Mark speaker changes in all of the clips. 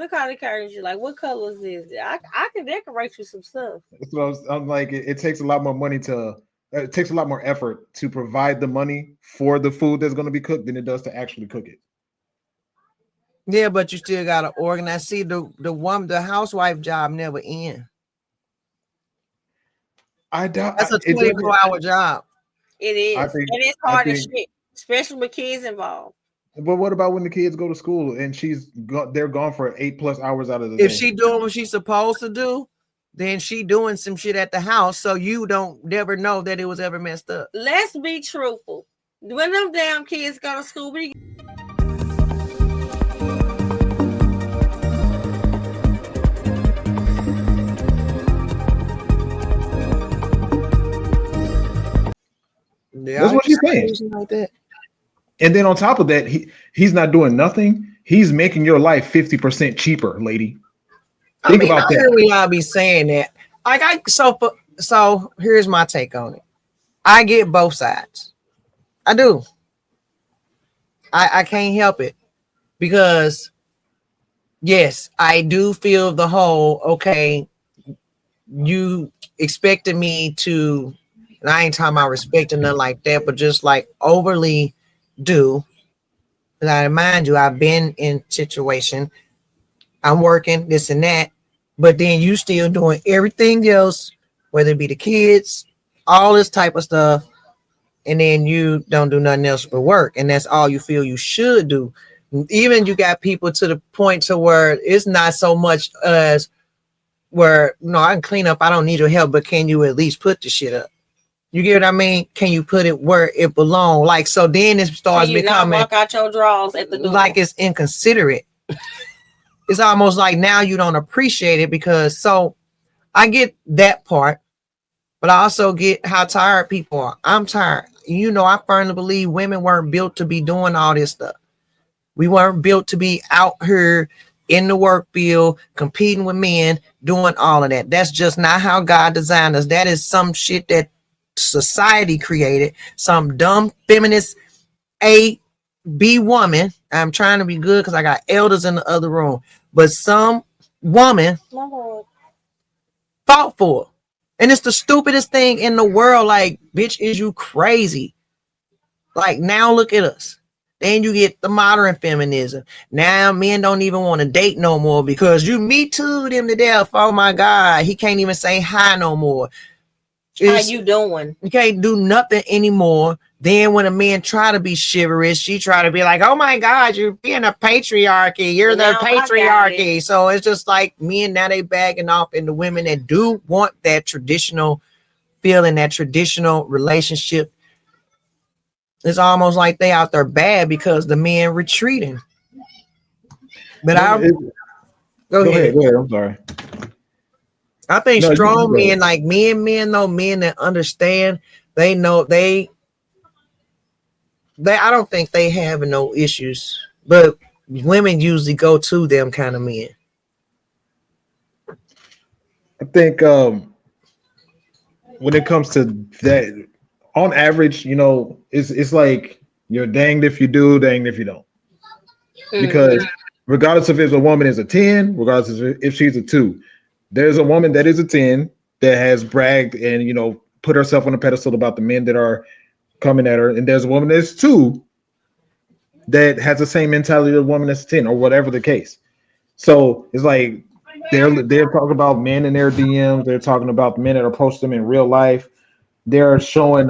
Speaker 1: What kind of curtains you like? What colors is it? I can decorate you some stuff.
Speaker 2: So I'm like, it takes a lot more money to. It takes a lot more effort to provide the money for the food that's going to be cooked than it does to actually cook it.
Speaker 3: Yeah, but you still gotta organize. See, the housewife job never ends.
Speaker 2: I doubt
Speaker 3: That's a
Speaker 2: it doesn't.
Speaker 3: 24-hour job.
Speaker 1: It
Speaker 2: I
Speaker 1: is,
Speaker 2: think.
Speaker 1: and it's
Speaker 2: I
Speaker 1: hard as
Speaker 2: think.
Speaker 1: shit, especially with kids involved.
Speaker 2: But what about when the kids go to school and they're gone for 8+ hours out of the
Speaker 3: If
Speaker 2: day?
Speaker 3: she doing what she's supposed to do, then she doing some shit at the house, so you don't never know that it was ever messed up.
Speaker 1: Let's be truthful. When them damn kids go to school,
Speaker 2: That's what she's saying.
Speaker 3: Like that.
Speaker 2: And then on top of that, he's not doing nothing. He's making your life 50% cheaper, lady. Think about that.
Speaker 3: We all be saying that. So here's my take on it. I get both sides. I do. I can't help it because yes, I do feel the whole okay. You expected me to, and I ain't talking about respecting nothing like that, but just like overly do. And I remind you, I've been in situation. I'm working this and that, but then you still doing everything else, whether it be the kids, all this type of stuff, and then you don't do nothing else but work, and that's all you feel you should do. Even you got people to the point to where it's not so much as where no, I can clean up, I don't need your help, but can you at least put the shit up? You get what I mean? Can you put it where it belongs? Like, so then it starts becoming
Speaker 1: walk out your drawers at the door.
Speaker 3: Like it's inconsiderate. It's almost like now you don't appreciate it because so I get that part, but I also get how tired people are. I'm tired. You know, I firmly believe women weren't built to be doing all this stuff. We weren't built to be out here in the work field, competing with men, doing all of that. That's just not how God designed us. That is some shit that society created, some dumb feminist A-B woman. I'm trying to be good because I got elders in the other room, but some woman fought for it. And it's the stupidest thing in the world. Like, bitch, is you crazy? Like, now look at us. Then you get the modern feminism. Now men don't even want to date no more because you me too them to death. Oh my God, he can't even say hi no more.
Speaker 1: How you doing?
Speaker 3: You can't do nothing anymore. Then when a man try to be chivalrous, she try to be like, oh my God, you're being a patriarchy. You're the patriarchy. So it's just like men now they bagging off into women that do want that traditional feeling, that traditional relationship. It's almost like they out there bad because the men retreating. But go ahead.
Speaker 2: I'm sorry.
Speaker 3: I think strong men, like men that understand, they know they I don't think they have no issues, but women usually go to them kind of men.
Speaker 2: I think when it comes to that, on average, you know, it's like you're danged if you do, danged if you don't. Because regardless if it's a woman is a 10, regardless if she's a 2, there's a woman that is a 10 that has bragged and, you know, put herself on a pedestal about the men that are coming at her. And there's a woman that's 2 that has the same mentality of a woman that's 10 or whatever the case. So it's like they're talking about men in their DMs. They're talking about men that approach them in real life. They're showing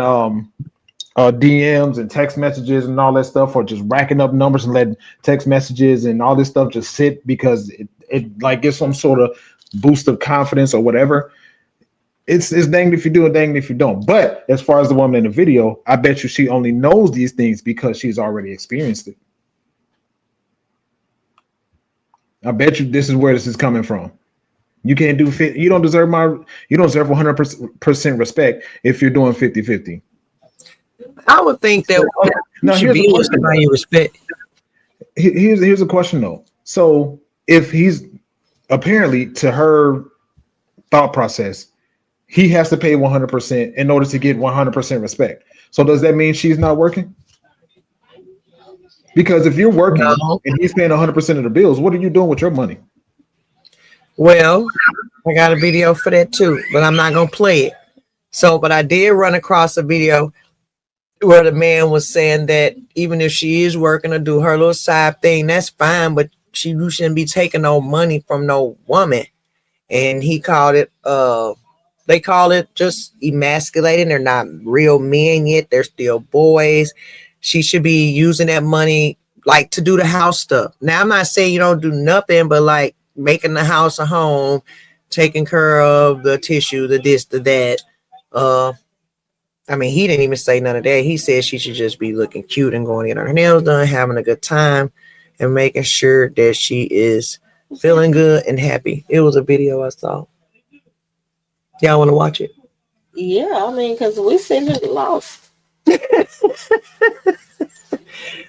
Speaker 2: DMs and text messages and all that stuff, or just racking up numbers and letting text messages and all this stuff just sit because it like gets some sort of boost of confidence or whatever. It's danged if you do and danged if you don't. But as far as the woman in the video, I bet you she only knows these things because she's already experienced it. I bet you this is where this is coming from. You can't do fit. You don't deserve 100% respect if you're doing 50-50.
Speaker 3: I would think that
Speaker 2: now here's a question.
Speaker 3: You respect.
Speaker 2: Here's a question though. So if he's apparently to her thought process, he has to pay 100% in order to get 100% respect. So does that mean she's not working? Because if you're working and he's paying 100% of the bills, what are you doing with your money?
Speaker 3: Well, I got a video for that too, but I'm not gonna play it. So, but I did run across a video where the man was saying that even if she is working to do her little side thing, that's fine, but you shouldn't be taking no money from no woman. And he called it they call it just emasculating. They're not real men yet, they're still boys. She should be using that money like to do the house stuff. Now I'm not saying you don't do nothing, but like making the house a home, taking care of the tissue, the this, the that. I mean, he didn't even say none of that. He said she should just be looking cute and going to get her nails done, having a good time, and making sure that she is feeling good and happy. It was a video I saw. Y'all want to watch it?
Speaker 1: Yeah, I mean, because we sitting here lost.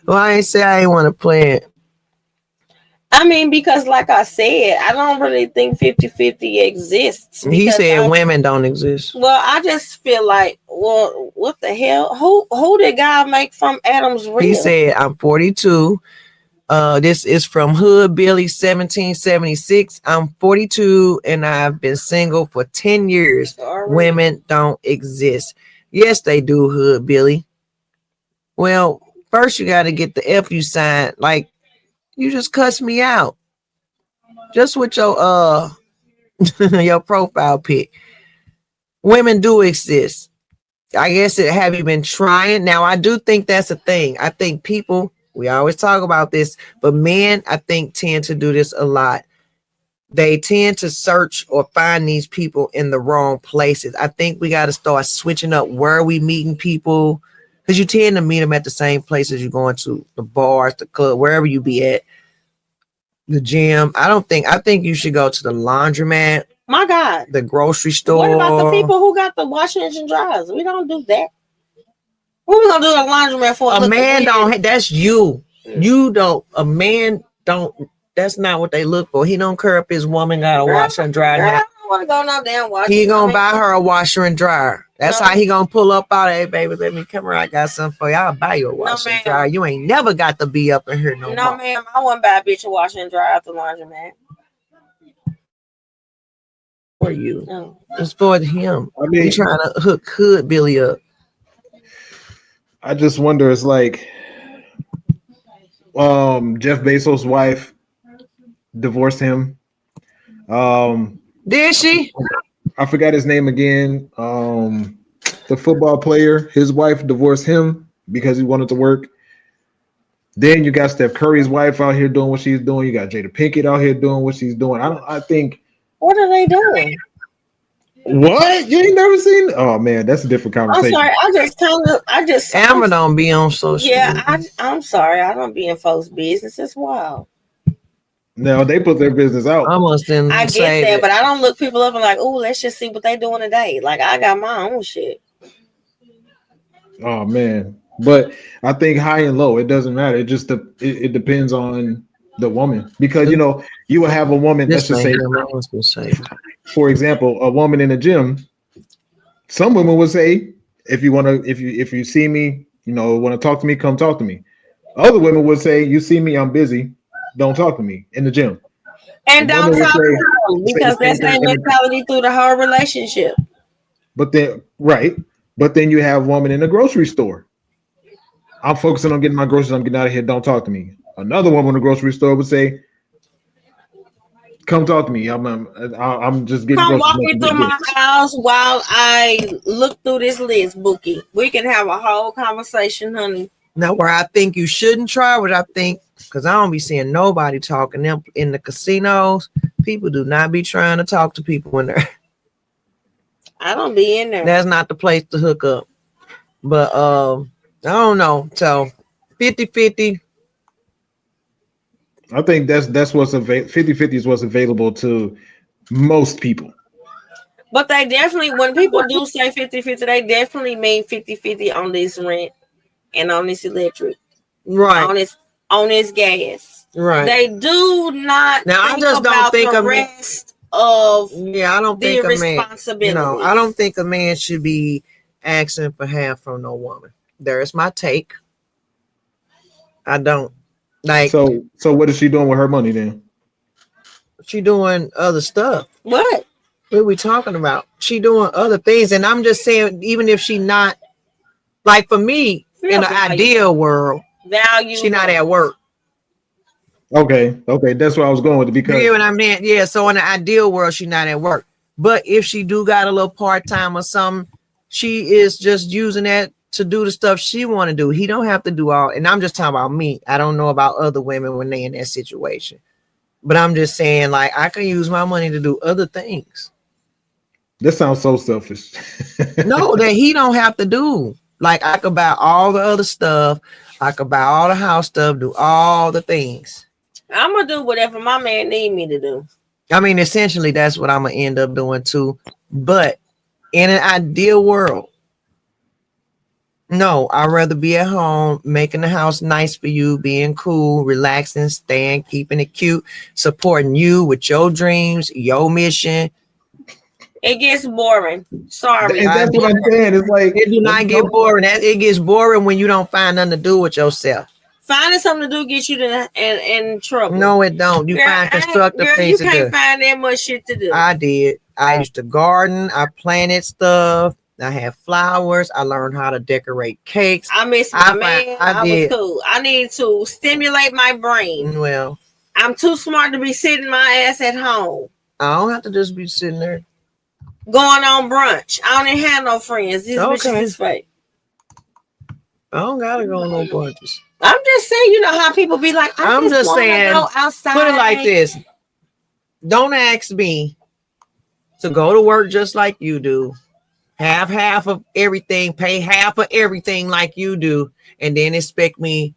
Speaker 3: Well, I ain't say I ain't want to play it.
Speaker 1: I mean, because like I said, I don't really think 50-50 exists.
Speaker 3: He said women don't exist.
Speaker 1: Well, I just feel like, well, what the hell? Who did God make from Adam's rib?
Speaker 3: He said, I'm 42. This is from Hood Billy 1776. I'm 42 and I've been single for 10 years. Women don't exist. Yes, they do, Hood Billy. Well, first you got to get the F you sign. Like, you just cussed me out. Just with your your profile pic. Women do exist. I guess have you been trying? Now, I do think that's a thing. I think people, we always talk about this, but men, I think, tend to do this a lot. They tend to search or find these people in the wrong places. I think we got to start switching up where we meeting people, because you tend to meet them at the same places you're going to, the bars, the club, wherever you be at, the gym. I think you should go to the laundromat.
Speaker 1: My God.
Speaker 3: The grocery store.
Speaker 1: What about the people who got the washers and dryers? We don't do that. What we gonna do the laundromat for?
Speaker 3: A man don't. That's you. You don't. A man don't. That's not what they look for. He don't care if his woman got a washer and dryer.
Speaker 1: I don't want to go no damn washer.
Speaker 3: He gonna buy her a washer and dryer. That's how he gonna pull up out. Hey, baby, let me come here. I got something for you. I'll buy you a washer and dryer. You ain't never got to be up in here no more.
Speaker 1: No, ma'am. I wouldn't buy a bitch a washer and dryer at the laundromat.
Speaker 3: For you. No. It's for him.
Speaker 2: I mean,
Speaker 3: he's trying to hook Hood Billy up.
Speaker 2: I just wonder, it's like Jeff Bezos' wife divorced him.
Speaker 3: Did she?
Speaker 2: I forgot his name again. The football player, his wife divorced him because he wanted to work. Then you got Steph Curry's wife out here doing what she's doing. You got Jada Pinkett out here doing what she's doing. I think.
Speaker 1: What are they doing?
Speaker 2: What? You ain't never seen? Oh man, that's a different conversation.
Speaker 1: I'm sorry. I just
Speaker 3: Amber don't be on social.
Speaker 1: Yeah, I'm sorry. I don't be in folks' business. It's wild.
Speaker 2: No, they put their business out.
Speaker 3: Almost didn't.
Speaker 1: I get that, but I don't look people up and like, oh, let's just see what they doing today. Like I got my own shit.
Speaker 2: Oh man, but I think high and low, it doesn't matter. It just it depends on the woman, because you know you will have a woman. Let's just say, for example, a woman in the gym. Some women would say, if you see me, want to talk to me, come talk to me. Other women would say, you see me, I'm busy, don't talk to me in the gym.
Speaker 1: And don't talk to them, because that's their mentality through the whole relationship.
Speaker 2: But then you have a woman in the grocery store. I'm focusing on getting my groceries. I'm getting out of here. Don't talk to me. Another woman in the grocery store would say, come talk to me. I'm just getting.
Speaker 1: Come walk me through my house while I look through this list, Bookie. We can have a whole conversation, honey.
Speaker 3: Now, where I think you shouldn't try, what I think, because I don't be seeing nobody talking them in the casinos. People do not be trying to talk to people in there.
Speaker 1: I don't be in there.
Speaker 3: That's not the place to hook up. But I don't know. So 50-50.
Speaker 2: I think that's what's available. 50-50 is what's available to most people.
Speaker 1: But they definitely, when people do say 50-50, they definitely mean 50-50 on this rent and on this electric.
Speaker 3: Right.
Speaker 1: On this gas.
Speaker 3: Right.
Speaker 1: They do not.
Speaker 3: Now I just don't think
Speaker 1: the rest of
Speaker 3: I don't think a man. I don't think a man should be asking for half from no woman. There's my take. I don't like.
Speaker 2: So what is she doing with her money then?
Speaker 3: She doing other stuff.
Speaker 1: What?
Speaker 3: What are we talking about? She doing other things, and I'm just saying, even if she not, like for me, in an ideal world, she not at work.
Speaker 2: Okay, that's where I was going with it, because
Speaker 3: you get what I meant. Yeah, so in the ideal world, she not at work. But if she do got a little part time or something, she is just using that to do the stuff she want to do. He don't have to do all. And I'm just talking about me. I don't know about other women when they in that situation. But I'm just saying, like, I can use my money to do other things.
Speaker 2: This sounds so selfish.
Speaker 3: No, that he don't have to do. Like, I could buy all the other stuff. I could buy all the house stuff, do all the things.
Speaker 1: I'm gonna do whatever my man need me to do.
Speaker 3: I mean, essentially, that's what I'm gonna end up doing too. But in an ideal world, no, I'd rather be at home, making the house nice for you, being cool, relaxing, staying, keeping it cute, supporting you with your dreams, your mission.
Speaker 1: It gets boring. Sorry.
Speaker 2: That's what I'm saying. It's like,
Speaker 3: it do not get boring. It gets boring when you don't find nothing to do with yourself.
Speaker 1: Finding something to do gets you in trouble.
Speaker 3: No, it don't. You find constructive things to do.
Speaker 1: You can't find that much shit to do.
Speaker 3: I did. I used to garden. I planted stuff. I had flowers. I learned how to decorate cakes.
Speaker 1: I miss my man. I was cool. I need to stimulate my brain.
Speaker 3: Well,
Speaker 1: I'm too smart to be sitting my ass at home.
Speaker 3: I don't have to just be sitting there.
Speaker 1: Going on brunch. I don't even have no friends. These bitches is fake.
Speaker 3: I don't gotta go on no brunches.
Speaker 1: I'm just saying, you know how people be like,
Speaker 3: I'm just saying,
Speaker 1: go outside.
Speaker 3: Put it like this. Don't ask me to go to work just like you do. Have half of everything, pay half of everything like you do, and then expect me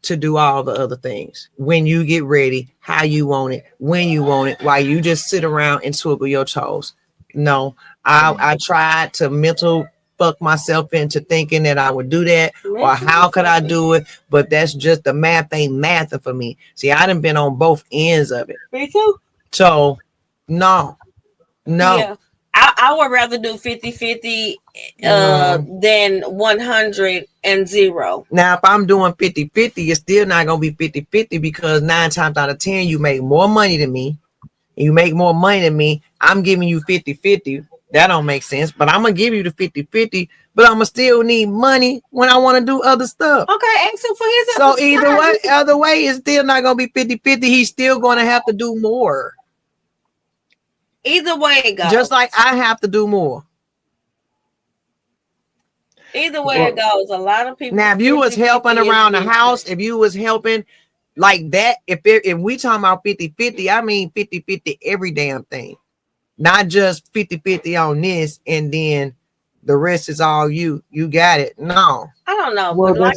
Speaker 3: to do all the other things. When you get ready, how you want it, when you want it, while you just sit around and twiddle your toes. No, I tried to mental fuck myself into thinking that I would do that, or how could I do it? But that's just the math ain't mathing for me. See, I done been on both ends of it.
Speaker 1: Me too.
Speaker 3: So, no. Yeah.
Speaker 1: I would rather do 50-50 than 100 and 0.
Speaker 3: Now, if I'm doing 50-50, it's still not going to be 50-50 because 9 times out of 10, you make more money than me. You make more money than me. I'm giving you 50-50. That don't make sense, but I'm going to give you the 50-50, but I'm going to still need money when I want to do other stuff.
Speaker 1: Okay, ask him for his.
Speaker 3: So either way, it's still not going to be 50-50. He's still going to have to do more.
Speaker 1: Either way it goes.
Speaker 3: Just like I have to do more.
Speaker 1: Either way it goes. A lot of people.
Speaker 3: Now, if you was helping around the house, if you was helping like that, if we talking about 50-50, I mean 50-50 every damn thing. Not just 50-50 on this and then the rest is all you. You got it. No.
Speaker 1: I don't know.
Speaker 2: Well,
Speaker 1: but like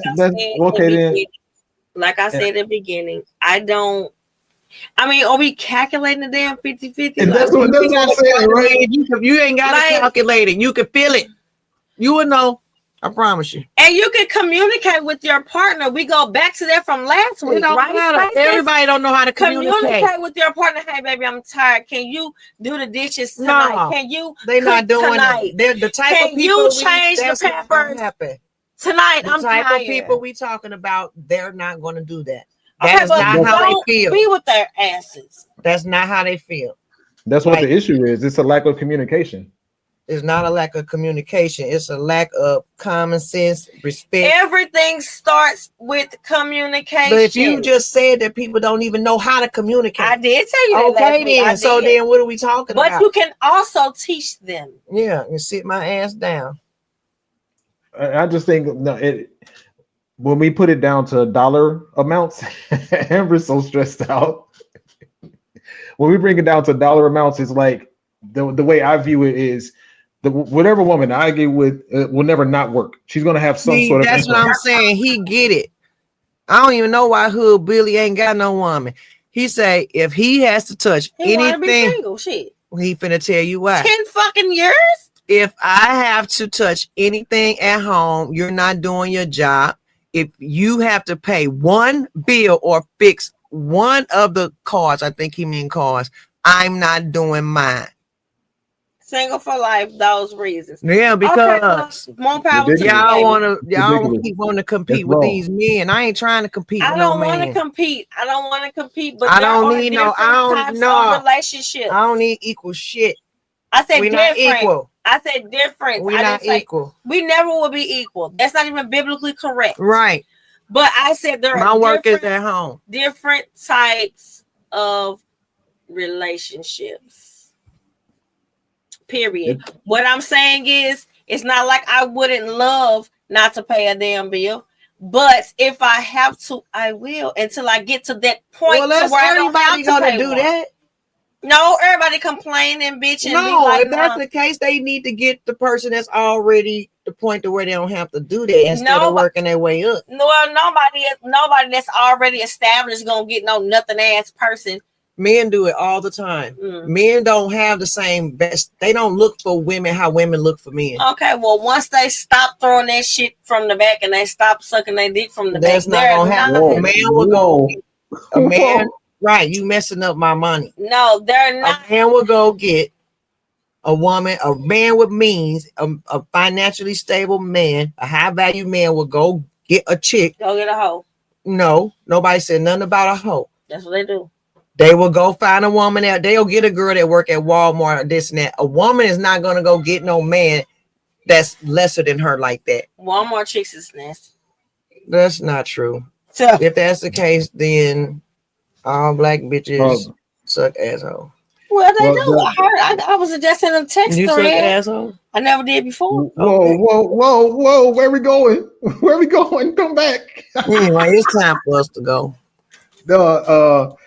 Speaker 1: I said in the beginning, are we calculating the damn 50-50?
Speaker 2: And that's what I'm saying, right?
Speaker 3: You ain't got to calculate it. You can feel it. You will know. I promise you.
Speaker 1: And you can communicate with your partner. We go back to that from last week, right?
Speaker 3: Everybody don't know how to communicate
Speaker 1: with your partner. Hey, baby, I'm tired. Can you do the dishes tonight?
Speaker 3: No,
Speaker 1: can you?
Speaker 3: They're not doing it. They're the type of people.
Speaker 1: Can you change the Pampers tonight? I'm tired. The type of
Speaker 3: people we talking about, they're not going to do that. That's not how they feel.
Speaker 1: Be with their asses.
Speaker 3: That's not how they feel.
Speaker 2: That's what the issue is. It's a lack of communication.
Speaker 3: It's not a lack of communication. It's a lack of common sense, respect.
Speaker 1: Everything starts with communication.
Speaker 3: But if you just said that people don't even know how to communicate.
Speaker 1: I did tell you that.
Speaker 3: Okay, then. So then what are we talking about?
Speaker 1: But you can also teach them.
Speaker 3: Yeah, and sit my ass down.
Speaker 2: I just think when we put it down to dollar amounts, Amber's so stressed out. When we bring it down to dollar amounts, it's like the way I view it is whatever woman I get with will never not work. She's gonna have some sort of.
Speaker 3: That's what I'm saying. He get it. I don't even know why Hood Billy ain't got no woman. He say if he has to touch anything,
Speaker 1: be single. Shit.
Speaker 3: He finna tell you why.
Speaker 1: 10 fucking years.
Speaker 3: If I have to touch anything at home, you're not doing your job. If you have to pay one bill or fix one of the cars, I think he mean cars, I'm not doing mine.
Speaker 1: Single for life, those reasons.
Speaker 3: Yeah, because
Speaker 1: more power to you,
Speaker 3: y'all keep wanting to compete with these men. I ain't trying to compete with no man.
Speaker 1: I don't want to compete, but
Speaker 3: I don't need no. I don't know
Speaker 1: relationships.
Speaker 3: I don't need equal shit.
Speaker 1: I said
Speaker 3: we're
Speaker 1: different.
Speaker 3: Not equal.
Speaker 1: I said different.
Speaker 3: We're not equal.
Speaker 1: We never will be equal. That's not even biblically correct.
Speaker 3: Right.
Speaker 1: But I said there
Speaker 3: my work is at home.
Speaker 1: Different types of relationships. Period. What I'm saying is, it's not like I wouldn't love not to pay a damn bill, but if I have to, I will until I get to that point. Well, that's where everybody gonna do that. No, everybody complain and bitch and be like,
Speaker 3: if that's the case, they need to get the person that's already the point to where they don't have to do that instead of working their way up.
Speaker 1: No, nobody that's already established gonna get no nothing ass person.
Speaker 3: Men do it all the time. Men don't have the same best. They don't look for women how women look for men.
Speaker 1: Okay, well, once they stop throwing that shit from the back and they stop sucking their dick from the
Speaker 3: that's
Speaker 1: back,
Speaker 3: not gonna happen. A man will go. A man, right? You messing up my money.
Speaker 1: No, they're not.
Speaker 3: A man will go get a woman, a man with means, a financially stable man, a high value man will go get a chick.
Speaker 1: Go get a hoe.
Speaker 3: No, nobody said nothing about a hoe.
Speaker 1: That's what they do.
Speaker 3: They will go find a woman out. They'll get a girl that work at Walmart or this and that. A woman is not going to go get no man that's lesser than her like that.
Speaker 1: Walmart chicks is nasty.
Speaker 3: That's not true. So if that's the case, then all black bitches suck asshole.
Speaker 1: Well, they do. I heard. I was just in a text.
Speaker 3: You suck asshole?
Speaker 1: I never did before.
Speaker 2: Whoa! Where we going? Where we going? Come back.
Speaker 3: Anyway, it's time for us to go.
Speaker 2: No,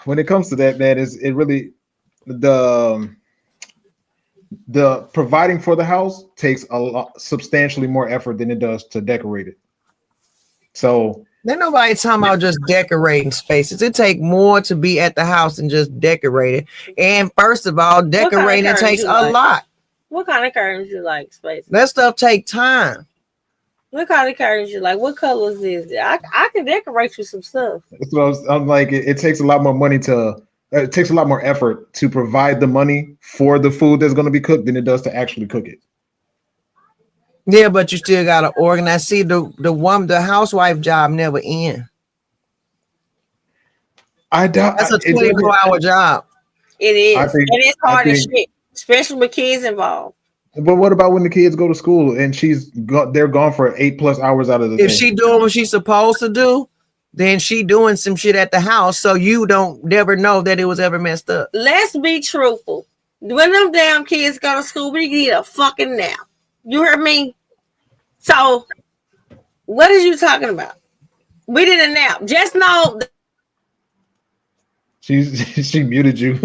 Speaker 2: when it comes to that, man, it really the providing for the house takes substantially more effort than it does to decorate it. So
Speaker 3: there's nobody talking about just decorating spaces. It takes more to be at the house than just decorate it. And first of all, decorating takes a lot.
Speaker 1: What kind of curtains you like, space?
Speaker 3: That stuff takes time.
Speaker 1: What kind of curtains you like? What colors is it? I can decorate you some stuff.
Speaker 2: That's what I'm like. It takes a lot more money it takes a lot more effort to provide the money for the food that's going to be cooked than it does to actually cook it.
Speaker 3: Yeah, but you still got to organize. See, the housewife job never ends.
Speaker 2: I doubt
Speaker 3: that's a 24-hour job.
Speaker 1: It is. It is hard as shit, especially with kids involved.
Speaker 2: But what about when the kids go to school and they're gone for 8+ hours out of the day?
Speaker 3: If she doing what she's supposed to do, then she doing some shit at the house, so you don't never know that it was ever messed up.
Speaker 1: Let's be truthful. When them damn kids go to school, we need a fucking nap. You heard me? So, what are you talking about? We did a nap. Just know.
Speaker 2: She muted you.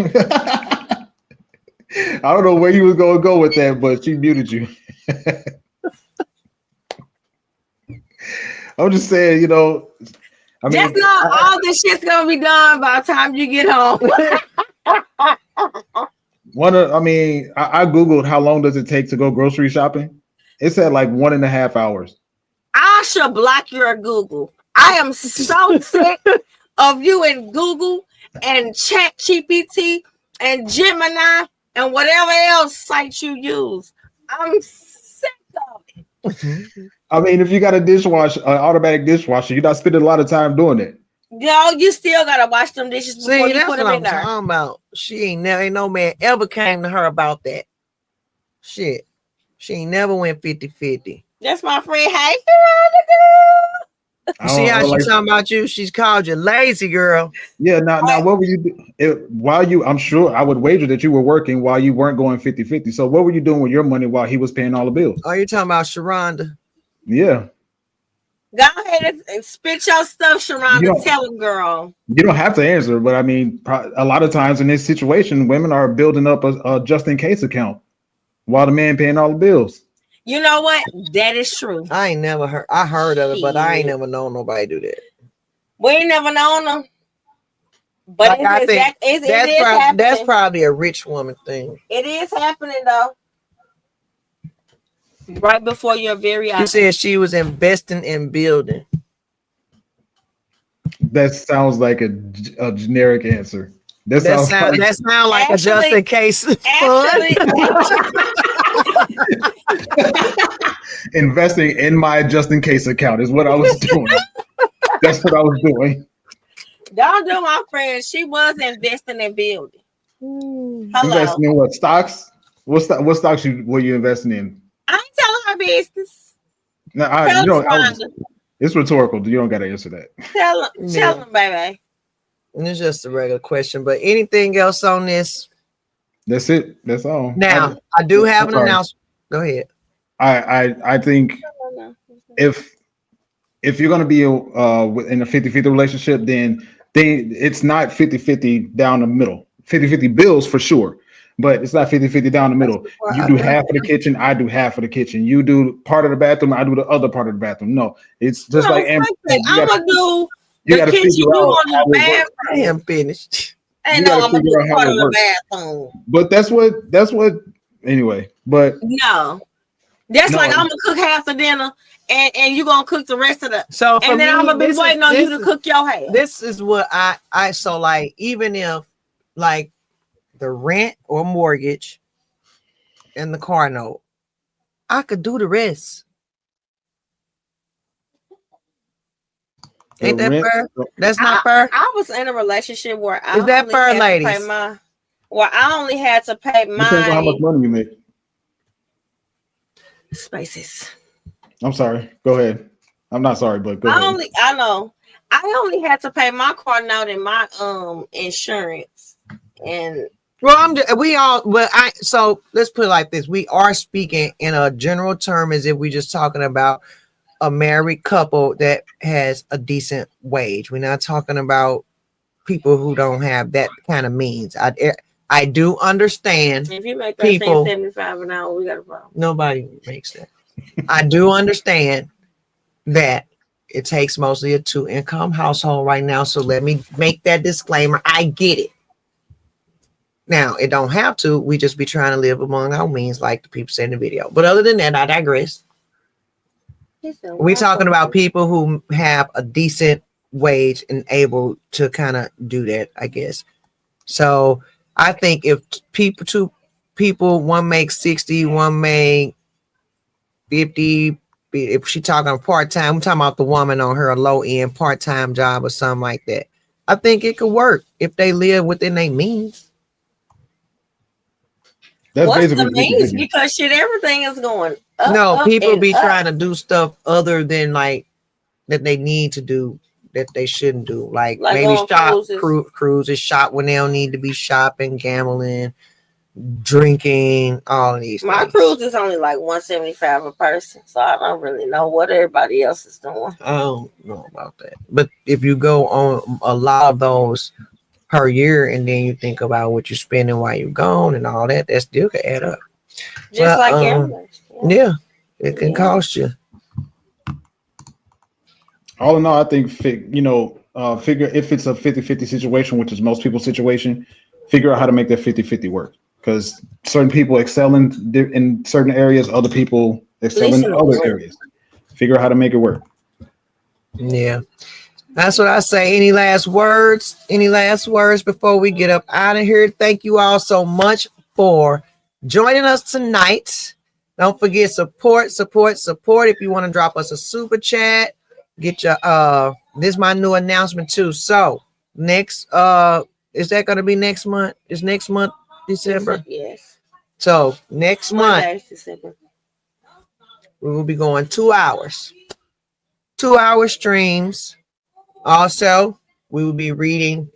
Speaker 2: I don't know where you was going to go with that, but she muted you. I'm just saying, I mean,
Speaker 1: just know all this shit's gonna be done by the time you get home.
Speaker 2: I Googled how long does it take to go grocery shopping. It said like 1.5 hours.
Speaker 1: I should block your Google. I am so sick of you in Google and ChatGPT and Gemini and whatever else site you use. I'm sick of it.
Speaker 2: I mean, if you got automatic dishwasher, you're not spending a lot of time doing it.
Speaker 1: No, you still gotta wash them dishes before you put them in there.
Speaker 3: Talking about. Ain't no man ever came to her about that. Shit. She ain't never went 50-50.
Speaker 1: That's my friend. Hey,
Speaker 3: girl. See how she's talking about you? She's called you lazy, girl.
Speaker 2: Yeah. Now, what were you do I'm sure I would wager that you were working while you weren't going 50-50. So what were you doing with your money while he was paying all the bills?
Speaker 3: Oh, you're talking about Sharonda?
Speaker 2: Yeah.
Speaker 1: Go ahead and spit your stuff, Sharonda. Tell him, girl.
Speaker 2: You don't have to answer, but I mean, a lot of times in this situation, women are building up a just in case account while the man paying all the bills.
Speaker 1: You know what? That is true.
Speaker 3: I ain't never heard. I heard of it, but I ain't never known nobody do that.
Speaker 1: We ain't never known them. But
Speaker 3: like I think that's probably a rich woman thing.
Speaker 1: It is happening though. Right before your very eyes.
Speaker 3: You said she was investing in building.
Speaker 2: That sounds like a generic answer. That sounds like
Speaker 3: that sound like a just in case
Speaker 2: investing in my just in case account is what I was doing. That's what I was doing.
Speaker 1: Don't do my friend. She was investing in building. Hello.
Speaker 2: Investing in what, stocks? What stocks were you investing in?
Speaker 1: I ain't telling her business.
Speaker 2: No, it's rhetorical. You don't got to answer that.
Speaker 1: Tell them, baby.
Speaker 3: It's just a regular question. But anything else on this?
Speaker 2: That's it. That's all.
Speaker 3: Now, I do have an announcement. Go ahead.
Speaker 2: I think if you're going to be in a 50-50 relationship, then it's not 50-50 down the middle. 50-50 bills for sure, but it's not 50-50 down the middle. You do half of the kitchen, I do half of the kitchen. You do part of the bathroom, I do the other part of the bathroom. No, it's just like
Speaker 1: I'm gonna do the kitchen. You want the bathroom?
Speaker 3: I am finished.
Speaker 1: And no, I'm gonna do part of the bathroom.
Speaker 2: But that's what. Anyway, but
Speaker 1: no, that's like I'm gonna cook half the dinner, and you're gonna cook the rest of the.
Speaker 3: So
Speaker 1: and then I'm gonna be waiting on you to cook your half.
Speaker 3: This is what I so like. Even if like the rent or mortgage and the car note, I could do the rest. Ain't that fair? That's not fair.
Speaker 1: I was in a relationship where I
Speaker 3: is that fair, ladies?
Speaker 1: I only had to pay my.
Speaker 2: Depends on how much money you make.
Speaker 1: Spaces.
Speaker 2: I'm sorry. Go ahead. I'm not sorry, but go ahead.
Speaker 1: I know. I only had to pay my car note and my insurance. And so let's put it like this. We are speaking in a general term as if we're just talking about a married couple that has a decent wage. We're not talking about people who don't have that kind of means. I do understand. If you make that people, $75 an hour, we got a problem.
Speaker 3: Nobody makes that. I do understand that it takes mostly a 2-income household right now. So let me make that disclaimer. I get it. Now, it don't have to. We just be trying to live among our means, like the people say in the video. But other than that, I digress. We're talking about people who have a decent wage and able to kind of do that, I guess. So I think if two people, one makes 60, one make 50, if she talking part-time, I'm talking about the woman on her low-end part-time job or something like that. I think it could work if they live within their means.
Speaker 2: That's
Speaker 1: what's the means? Because shit, everything is going up.
Speaker 3: No, people be trying to do stuff other than like that they need to do that they shouldn't do. Like maybe shop cruises, shop when they don't need to be shopping, gambling, drinking, all of these
Speaker 1: My
Speaker 3: things.
Speaker 1: cruise is only like $175 a person, so I don't really know what everybody else is doing.
Speaker 3: I don't know about that. But if you go on a lot of those per year and then you think about what you're spending while you're gone and all that, that still can add up.
Speaker 1: Just like gamblers.
Speaker 3: Yeah, it can cost you.
Speaker 2: All in all, I think, figure if it's a 50-50 situation, which is most people's situation, figure out how to make that 50-50 work. Because certain people excel in certain areas, other people excel in other areas. Figure out how to make it work.
Speaker 3: Yeah. That's what I say. Any last words? Any last words before we get up out of here? Thank you all so much for joining us tonight. Don't forget support. If you want to drop us a super chat, get your this is my new announcement too. So next is that gonna be next month? Is next month December?
Speaker 1: Yes.
Speaker 3: So next month
Speaker 1: December.
Speaker 3: we will be going 2 hours. 2-hour streams. Also, we will be reading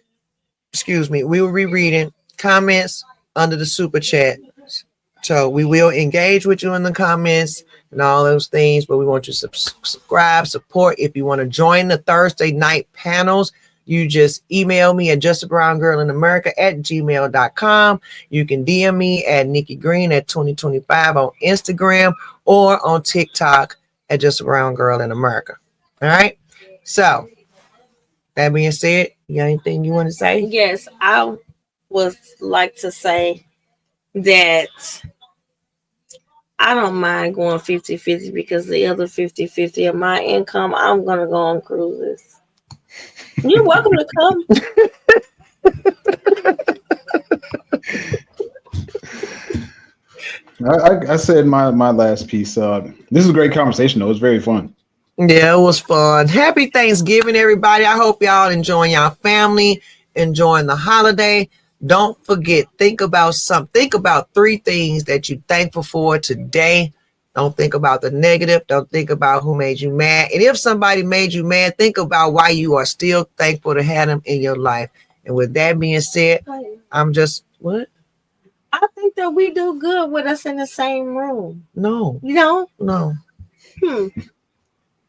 Speaker 3: comments under the super chat. So we will engage with you in the comments and all those things, but we want you to subscribe, support. If you want to join the Thursday night panels, you just email me at justabrownGirlInAmerica@gmail.com. You can DM me at Nikki Green at 2025 on Instagram or on TikTok at Just a Brown Girl in America. All right. So that being said, you got anything you want to say?
Speaker 1: Yes, I would like to say that I don't mind going 50-50 because the other 50-50 of my income, I'm going to go on cruises. You're welcome to come.
Speaker 4: I said my last piece. This is a great conversation, though. It's very fun.
Speaker 3: Yeah, it was fun. Happy Thanksgiving, everybody. I hope y'all enjoying y'all family, enjoying the holiday. Don't forget, think about 3 things that you're thankful for today. Don't think about the negative. Don't think about who made you mad. And if somebody made you mad, think about why you are still thankful to have them in your life. And with that being said, I'm just, what?
Speaker 1: I think that we do good with us in the same room.
Speaker 3: No.
Speaker 1: You know?
Speaker 3: No.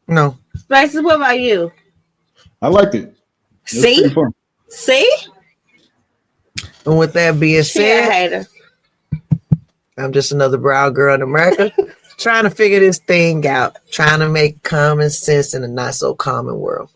Speaker 1: No. Spices, what about you?
Speaker 4: I liked it.
Speaker 1: See?
Speaker 4: Pretty fun.
Speaker 1: See?
Speaker 3: And with that being said,
Speaker 1: hater.
Speaker 3: I'm just another brown girl in America trying to figure this thing out, trying to make common sense in a not so common world.